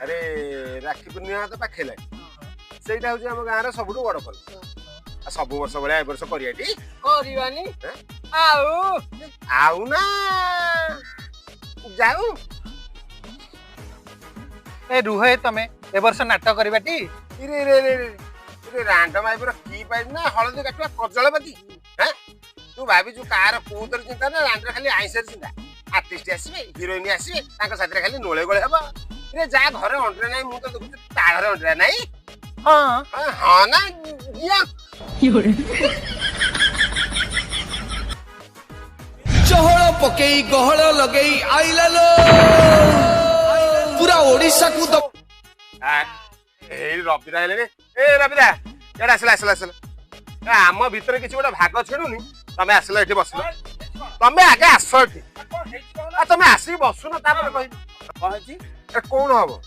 अरे राखी पूर्णिमा तो पाखेला सेटा हूँ आम गाँव सब बड़ पर्व सब वर्ष भाया वर्ष करियाटी करवानी आउ आउ ना जाऊ ए रुहे तमे ए वर्ष नाटक करबाटी इरे रे रे रे रांडम आइबर की पाइ ना हळदी काटवा कजळपति हैं तू भाबी जो कार कोतर चिंता ना रांडर खाली आइसर चिंता आर्टिस्ट आसीबे हीरोइन आसीबे तांका साथरे खाली नोळे गोळे हबो रे जा घरे अंडरे नाही मु तो देखु ता घरे अंडरे नाही हां हां ना या चहल पकेई गहल लगेई आइला लो पूरा ओडिसा को द ए रबिदा हेले ए रबिदा एडा असला असला असला आम भीतर किछि गोटा भाग छेडुनी तमे असला एठी बसलो तमे आगे आसो एठी आ तमे आसी बसु ना तापर कहि कहछि ए कोन हबो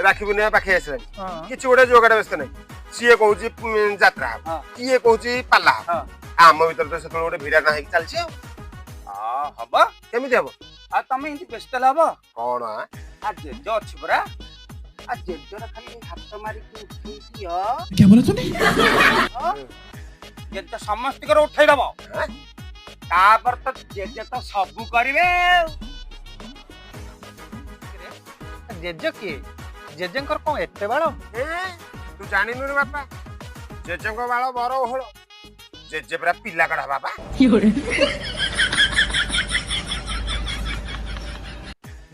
राखी बुनिया पाखे आसला किछि गोटा जोगाडा व्यस्त नै सीए कहउछि यात्रा किए कहउछि पाला आम भीतर तो सेतो गोटे भिड़ा ना हेक चलछि आ हबा केमिति हबो आ तमे इंति व्यस्त लाबो कोन आ जेज अछि परा आ जेजर खाली हाथ मारी के उठै दियो क्या बोला तूने जेज समस्त कर उठै दबो तापर तो जेज तो सब करिवे जेज के जेजंकर कोन एते बाळो तू जानिनु रे बापा जेजेको बाळ बरो होळो जेजे परा पिला कढा बाबा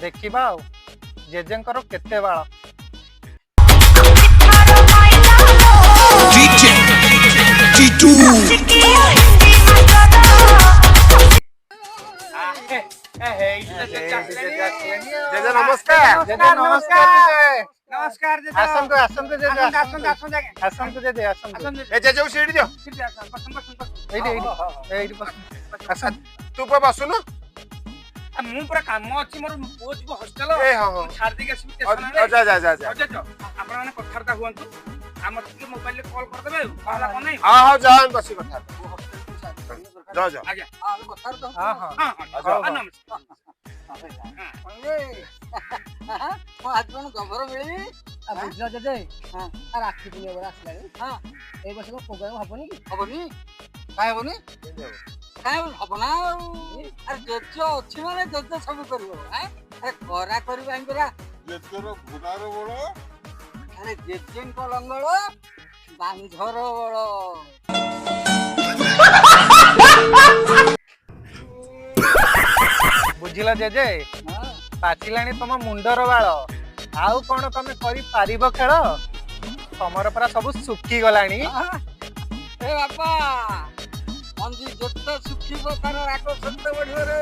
देखिबा जेजेंकर केते बाळ डीजे टीटू जेजे नमस्कार जेजे नमस्कार नमस्कार जेजे आसंतु आसंतु जेजे आसंतु जेजे आसंतु ए जेजे सीडी दियो एइडी एइडी आसन तू पर बसुनु मु पूरा काम अछि मोर पोज को हॉस्टल ए हां हां छाड़ दे के जा जा जा जा आपण माने कथारता हुअंतु हम के मोबाइल ले कॉल कर देबे कहला कोन नहीं हां हां जा हम बसी कथा जा जा आगे हां कथारता हां हां नमस्कार आज कोन गबर मिली आ बुझला जजे हां आ राखी पुनिया बरा आसलानी हां ए बस को प्रोग्राम हबनी काय हबनी काय हबना अरे जेज अछि माने जेज सब करबो हैं अरे करा करबो हम बरा जेजर भुदार बड़ अरे जेजेन को लंगळ बांझर बळ बुझिला जेजे पाचिलाणी तम मुंडर बाळ आउ कोन तमे करि पारिबो खेळ तमर परा सब सुखी गलाणी ए बापा मंजी जत्ता सुखीबो तार राको सत्ते बढियो रे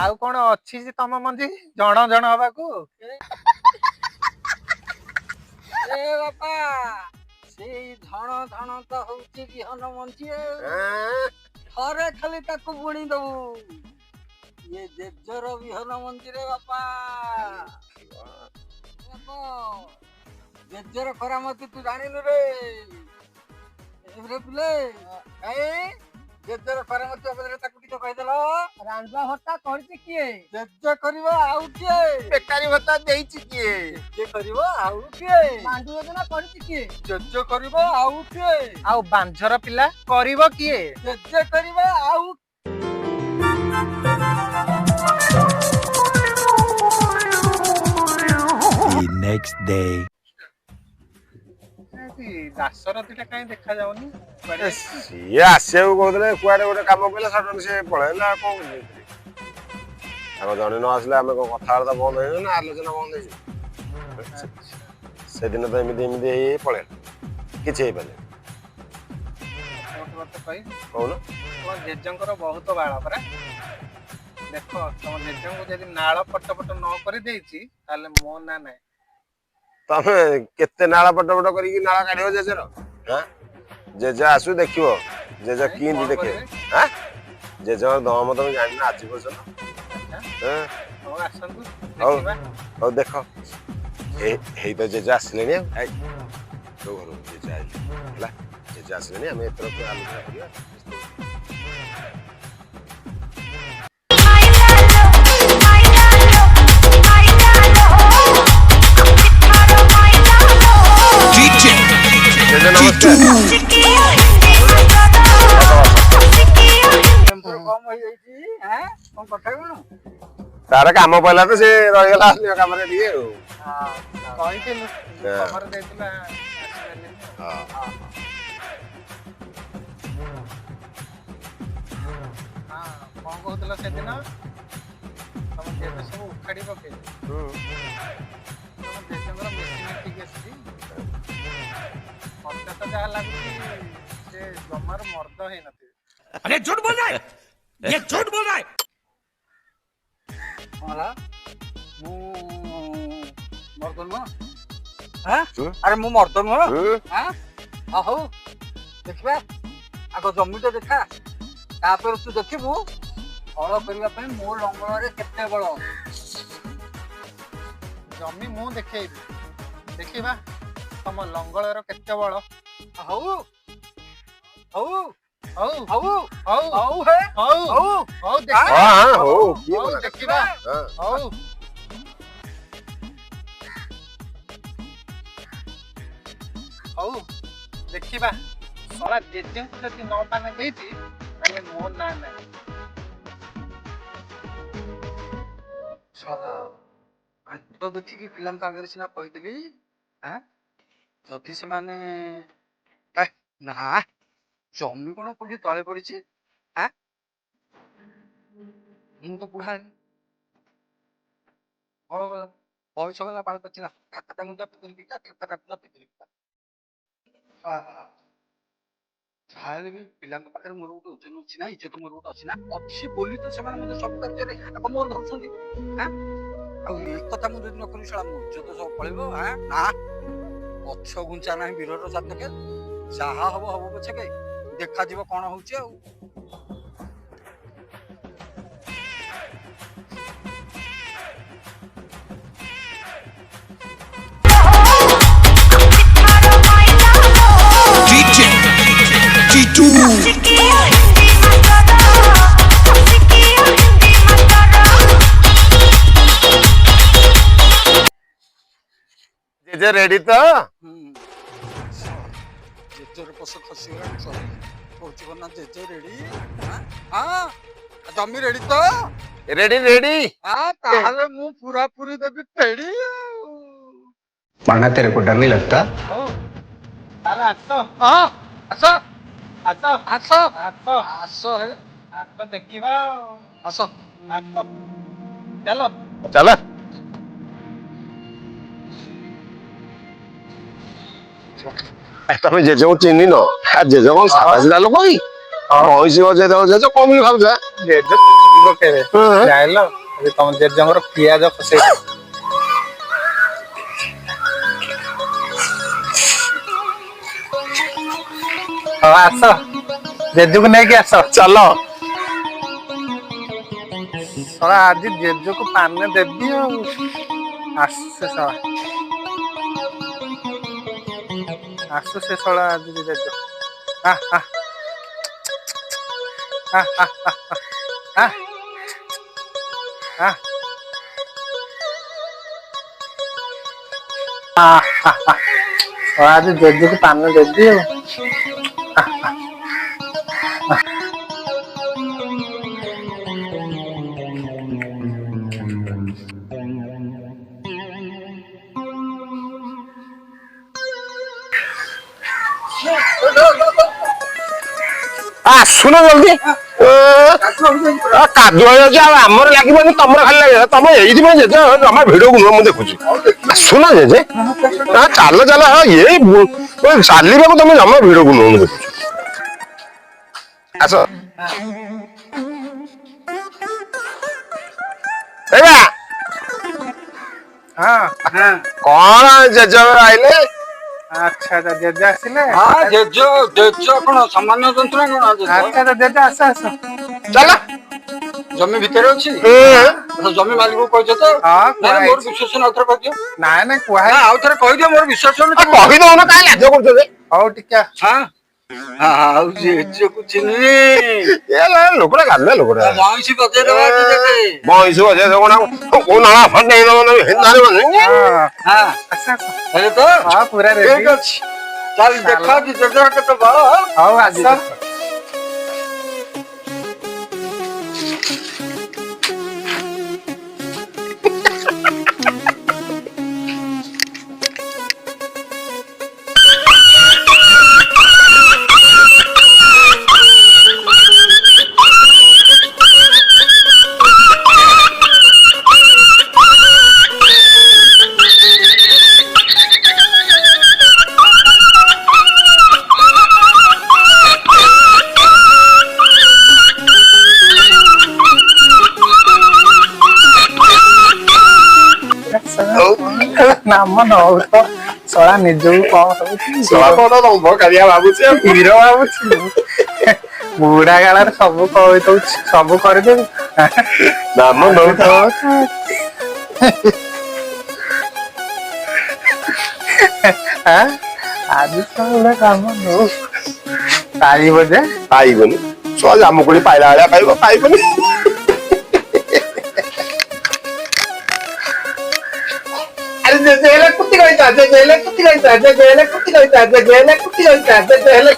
आउ कोन अछि जे तम मंजी जण जण हबाकू ए बापा सेई धण धण त होउची बिहन मंजी थरे खाली ताकू बुणी दबु ये जेजर बिहन मंजी रे बापा जेजर करामती तू जानिनु रे एवरे पिले ए जेजर करामती बदले ताकू कितो कहि देलो रांडवा हट्टा करछि किए जेज करिवो आउ किए बेकारी भत्ता देइछि किए जे करिवो आउ किए मांडू योजना करछि किए जेज करिवो आउ किए आउ बांझर पिला करिवो किए जेज करिवो आउ The next day दासरथीटा काई देखा जाउनी सिए आसेउ कहले कुआडे गोटे काम कइला सडन से पळेला कोन आगो जने न आसले आमे को कथारता बंद होई ना आलोचना बंद होई से दिन तो एमिति एमिति हे पळे किछ हे पले कौन तो जेजंकर बहुत बाळ परा देखो तुम जेजंको यदि नाळ पटपट न करि देछि ताले मो ना नै तमे केते नाळा पटपट करी कि नाळा काढियो जेजर हां जेजा आसु देखियो जेजा किंदी देखे हां जेजा दम तुम जानि ना आजि बसन हां हो आसंतु देखिबा हो देखो हे तो जेजा आसलेनी आई तो घर जेजा आइला जेजा आसलेनी हमें एतर पे आलोचना करिया ତାର କାମ ପଇଲା ତ ସେ ରହିଗଲା ଅନ୍ୟ କାମରେ ଟିକେ ଆଉ। କହିଥିଲୁ ଖବର ଦେଇଥିଲା ଆସିପାରିଲିନି। ହଁ କଣ କହୁଥିଲ ସେଦିନ ତମ ଜେଜେ ସବୁ ଉଖାଡି ପକେଇଲେ ତମ ଜେଜେଙ୍କର ମେସିନ୍ ଠିକ ଆସିଛି ମତେ ତ ଯାହା ଲାଗୁଛି ସେ ଜମାରୁ ମର୍ଦ୍ଦ ହେଇନଥିବେ। अरे झूठ बोल रहा है ये झूठ बोल रहा है ମୁଁ ମର୍ଦ୍ଦ ନୁହଁ ଆରେ ମୁଁ ମର୍ଦ୍ଦ ନୁହଁ ହଉ ଦେଖିବା ଆଗ ଜମିଟା ଦେଖା ତାପରେ ତୁ ଦେଖିବୁ ହଳ କରିବା ପାଇଁ ମୋ ଲଙ୍ଗଳରେ କେତେ ବଳ। ଜମି ମୁଁ ଦେଖେଇବି ଦେଖିବା ତମ ଲଙ୍ଗଳର କେତେ ବଳ। ହଉ ହଉ ହଉ ହଉ ହଉ ହଉ ହେ ହଉ ହଉ ହଉ ହଉ ଦେଖିବା ହଉ ହଉ ଦେଖିବା ଶଳା ଜେଜେଙ୍କୁ ଯଦି ନ ପାନେ ଦେଇଛି ତାହେଲେ ମୋ ନାଁ ନାହିଁ। ତ ଦେଖିକି ପିଲାଙ୍କ ଆଗରେ ସିନା କହିଦେଲି ଯଦି ସେମାନେ ନା ଜମି କଣ କୋଉଠି ତଳେ ପଡିଛି ମୁଁ ତ ବୁଢା ବୟସ ଗଲା ବାଳ କରିଛି ନା ଯାହାହେଲେ ବି ପିଲାଙ୍କ ପାଖରେ ମୋର ଗୋଟେ ଓଜନ ଅଛି ନା ଇଜ୍ଜତ ମୋର ଗୋଟେ ଅଛି ନା ଅଛି ବୋଲି ତ ସେମାନେ ମତେ ସବୁ କାର୍ଯ୍ୟରେ ମୋର ଧରୁଛନ୍ତି ଆଉ ଏ କଥା ମୁଁ ଯଦି ନ କରିବି ଶଳା ମୋ ଇଜ୍ଜତ ସବୁ ପଳେଇବ ନା ପଛ ଘୁଞ୍ଚା ନାହିଁ ବୀରର ଜାତକ ଯାହା ହବ ହବ ପଛକେ ଦେଖାଯିବ କଣ ହଉଛି ଆଉ। DJ G2 ଜେଜେ ରେଡି ତ? ଜେଜେର ପଶ ଖସିଗଲାଣି କହୁଛି ନା ଜେଜେ ରେଡି ଜମି ରେଡି ତ? ରେଡି ରେଡି ତାହେଲେ ମୁଁ ପୁରା ପୁରି ଦେବି ଫେଡି माना तेरे को डर नहीं लगता ଆରେ ଆସ ଆସ ଆସ ଆସ ଆସ ଆସ ହେ ଆସ ଦେଖିବା ଆସ ଆସ ଚାଲ ଚାଲ ତମେ ଜେଜେଙ୍କୁ ଚିହ୍ନିନ ଜେଜେ କଣ ସାଧା ସିଧା ଲୋକ କି ମଇଁଷି ଜେଜେ କଣ ବି ଭାବୁଛ ଜେଜେ କେବେ ଜାଣିଲ ତମ ଜେଜେଙ୍କର ପିଆଜ ଖସେଇ ହଁ ଆସ ଜେଜେକୁ ନେଇକି ଆସ ଚାଲ ଶଳା ଆଜି ଜେଜେକୁ ପାନେ ଦେବି ଆଉ ଆସୁ ସେ ଶଳା ଆସୁ ସେ ଶଳା ଆଜି ଜେଜେ ଆଜି ଜେଜେକୁ ପାନ ଦେବି ଆଉ ଆସୁନ ଜଲ୍ଦି କାଦୁଅ ହେଇଯାଉଛି ଆଉ ଆମର ଲାଗିବନି ତମର ଖାଲି ଲାଗିବ ତମେ ଏଇଥିପାଇଁ ଜେଜେ ଜମା ଭିଡକୁ ନୁହଁ ମୁଁ ଦେଖୁଛି ଆସୁନ ଜେଜେ ଚାଲ ଚାଲ ଏଇ ଚାଲିବାକୁ ତମେ ଜମା ଭିଡକୁ ନୁହଁ ମୁଁ ଦେଖୁଛି ଆସ କଣ ଜେଜେ ଆଇଲେ ଆଚ୍ଛା ଜେଜେ ଆସିଲେ ଜେଜ କଣ ସାମାନ୍ୟ ଯନ୍ତ୍ରଣା କଣ ଆଚ୍ଛା ଜେଜେ ଆସ ଆସ ଚାଲ ଜମି ଭିତରେ ଅଛି ଜମି ମାଲିକକୁ କହିଛ ତ ମୋର ବିଶ୍ୱାସ ଆଉଥରେ କହିଦିଅ ନାଇଁ ନାଇଁ କୁହା ଆଉ ଥରେ କହିଦିଅ ମୋର ବିଶ୍ୱାସ କହିଦଉନ କାହିଁ ଲାଜ କରୁଛ ହଉ ଟିକେ ଆଉ ଜେଜକୁ ଚିହ୍ନି ଲୋକଟା ଗାଲୁଆ ଲୋକଟା ମଇଁଷି ବଜେଇଦବା ମଇଁଷି ବଜେଇ ଦବ ନା କୋଉ ନାଳ ଫଟେଇ ଦବ ହେଲେ ତ ପୁରା ଠିକ ଅଛି ଚାଲ ଦେଖ ଜେଜେର କେତେ ବଳ ହଉ ଆସ ନାମ ନଉ ତ ଶଳା ନିଜକୁ କଣ ଭାବୁଛି କଣ ରମ୍ଭ କାଳିଆ ଭାବୁଛି ଆଉ। ହିରୋ ଭାବୁଛି ବୁଢା କାଳରେ ସବୁ କହିଦଉଛି ସବୁ କରିଦେବି ନାମ ନଉ ତ ଆଜି ତ ଗୋଟେ କାମ ନଉ ପାଇବ ଯେ ପାଇବନି ଛୁଆ ଜାମୁକୋଳି ପାଇଲା ଭଳିଆ ପାଇବ ପାଇବନି। ଆରେ ଜେଜେ ହେଲେ କୁତି କହିଥା ଜେଜେ ହେଲେ କୁତି କହିଥା ଜେଜେ ହେଲେ କୁତି କହିଥା ଜେଜେ ହେଲେ କୁତି କହିଥା ଜେଜେ ହେଲେ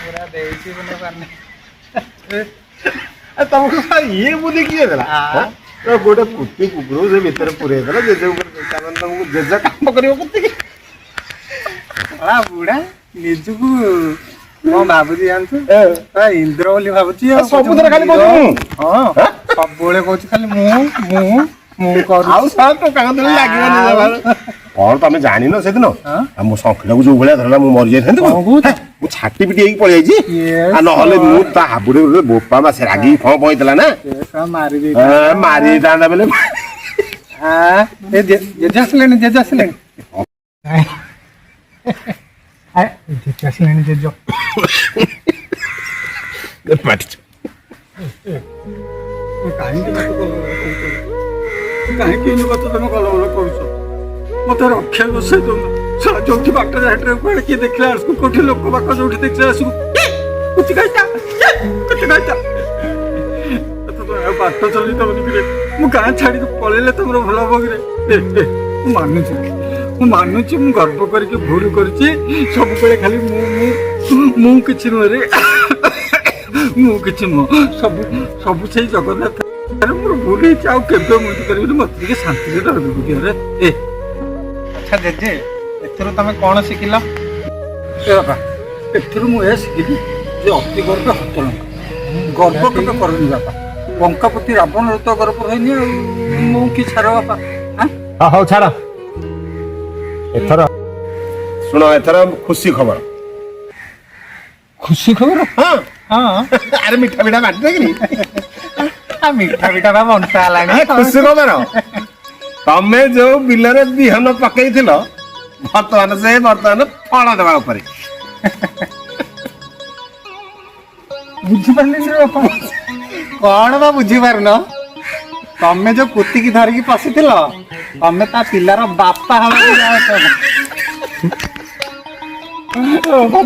ପୁରା ଦେଇଛି ବୋଲେ ପାରୁନି ତମକୁ ଇଏ ବୁଦ୍ଧି କିଏ ଦେଲା ଗୋଟେ କୁତି କୁକୁର ସେ ଭିତରେ ପୁରେଇ ଦେଲା ଜେଜେ ଉପରେ ତମକୁ ଜେଜେ କାମ କରିବ କେତିକି ବୁଢା ନିଜକୁ କଣ ଭାବୁଛି ଜାଣିଛୁ ଇନ୍ଦ୍ର ବୋଲି ଭାବୁଛି ସବୁଥିରେ ଖାଲି ହଁ ସବୁବେଳେ କହୁଛି ଖାଲି ମୁଁ କରୁ ଆଉ ସାର୍ ଟଙ୍କା ଦେଲେ ଲାଗିବନି କଣ ତମେ ଜାଣିନ ସେଦିନ ଆଉ ମୋ ଶଙ୍ଖିଟାକୁ ଯୋଉ ଭଳିଆ ଧରିଲା ମୁଁ ମରିଯାଇଥାନ୍ତି ମୁଁ ଛାଟି ପିଟି ହେଇକି ପଳେଇ ଯାଇଛି ଆଉ ନହେଲେ ମୁଁ ତା ହାବୁଡେ ବୋପା ମା ସେ ରାଗିକି ଫଁ ପଇଥିଲା ନା ମାରି ଦେଇଥାନ୍ତା ବେଲେ ଜେଜେ ଆସିଲେଣି ଜେଜେ ଆସିଲେଣି ଜେଜ କାହିଁକି କଥା ତମେ କଲବଲ କରୁଛ ମତେ ରକ୍ଷା ବସେଇ ଦଉନ ଯୋଉଠି ବାଟରେ ହାଟରେ କୁଆଡେ କିଏ ଦେଖିଲା ଆସିବୁ କୋଉଠି ଲୋକ ପାଖ ଯୋଉଠି ଦେଖିଲା ଆସିବୁ କୁଚି ଖାଇତା ବାଟ ଚଲେଇଦବନି କିରେ ମୁଁ ଗାଁ ଛାଡିକି ପଳେଇଲେ ତମର ଭଲ ହବ କିରେ ମୁଁ ମାନୁଛି ମୁଁ ଗର୍ବ କରିକି ଭୁଲ କରିଛି ସବୁବେଳେ ଖାଲି ମୁଁ କିଛି ନୁହେଁ ରେ ମୁଁ କିଛି ନୁହଁ ସବୁ ସେଇ ଜଗନ୍ନାଥ ମୋର ଭୁଲ ହେଇଛି ଆଉ କେବେ ମୁଁ କରିବିନି ମତେ ଟିକେ ଶାନ୍ତିରେ ରହିବି ଦିହରେ ଆଚ୍ଛା ଜେଜେ ଏଥିରୁ ତମେ କଣ ଶିଖିଲ ବାପା ଏଥିରୁ ମୁଁ ଏହା ଶିଖିଲି ଯେ ଅତି ଗର୍ବ ହତଲଙ୍କା ଗର୍ବ କେବେ କରନି ବାପା ଲଙ୍କାପତି ରାବଣର ତ ଗର୍ବ ହେଇନି ଆଉ ମୁଁ କି ଛାଡ଼ ବାପା ହଉ ଛାଡ ଶୁଣ ଏଥର ଖୁସି ଖବର ହଁ ଆରେ ମିଠା ମିଠା ବାଣ୍ଟିଦେକିରି ମିଠା ପିଠା ବା ବଣ୍ଟା ହେଲାଣି ଖୁସି ଖବର ତମେ ଯୋଉ ବିଲରେ ବିହନ ପକେଇଥିଲ ବର୍ତ୍ତମାନ ଫଳ ଦେବା ଉପରେ ବୁଝିପାରିଲିନି ବାପା କଣ ବା ବୁଝିପାରୁନ ତମେ ଯୋଉ କୁତିକି ଧରିକି ପଶିଥିଲ ତମେ ତା ପିଲାର ବାପା ହବାକୁ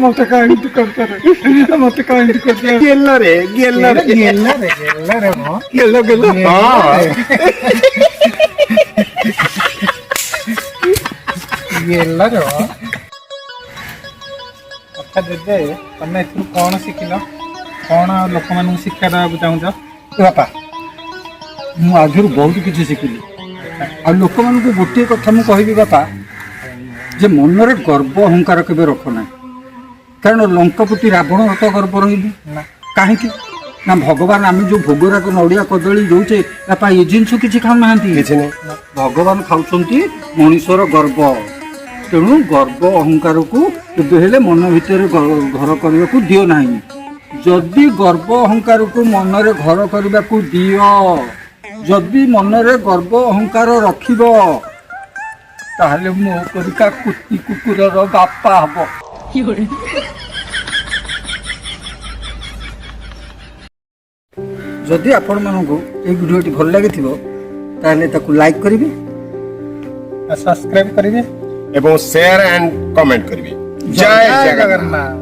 ମତେ କାହିଁକି କରିತಾರೆ ମତେ କାହିଁକି କରିತಾರೆ ଗେଲରେ ଆଚ୍ଛା ଜେଜେ ତମେ ଏଥିରୁ କଣ ଶିଖିଲ କଣ ଲୋକମାନଙ୍କୁ ଶିକ୍ଷା ଦେବାକୁ ଚାହୁଁଛ ବାପା ମୁଁ ଆଗରୁ ବହୁତ କିଛି ଶିଖିଲି ଆଉ ଲୋକମାନଙ୍କୁ ଗୋଟିଏ କଥା ମୁଁ କହିବି ବାପା ଯେ ମନରେ ଗର୍ବ ଅହଙ୍କାର କେବେ ରଖ ନାହିଁ କାରଣ ଲଙ୍କାପତି ରାବଣର ତ ଗର୍ବ ରହିନି କାହିଁକି ନା ଭଗବାନ ଆମେ ଯୋଉ ଭୋଗରାଗ ନଡ଼ିଆ କଦଳୀ ଦଉଛେ ବାପା ଏ ଜିନିଷ କିଛି ଖାଉନାହାନ୍ତି କିଛି ନାହିଁ ଭଗବାନ ଖାଉଛନ୍ତି ମଣିଷର ଗର୍ବ ତେଣୁ ଗର୍ବ ଅହଙ୍କାରକୁ କେବେ ହେଲେ ମନ ଭିତରେ ଘର କରିବାକୁ ଦିଅ ନାହିଁ ଯଦି ଗର୍ବ ଅହଙ୍କାରକୁ ମନରେ ଘର କରିବାକୁ ଦିଅ ଯଦି ମନରେ ଗର୍ବ ଅହଙ୍କାର ରଖିବ ତାହେଲେ ମୋ ପରିକା କୁତି କୁକୁରର ବାପା ହବ ଯଦି ଆପଣମାନଙ୍କୁ এই ଭିଡ଼ିଓଟି ଭଲ ଲାଗିଥିବ ତାହେଲେ ତାକୁ ଲାଇକ୍ କରିବେ ସବସ୍କ୍ରାଇବ କରିବେ ଏବଂ ସେୟାର ଆଣ୍ଡ କମେଣ୍ଟ କରିବେ ଜୟ ଜଗନ୍ନାଥ।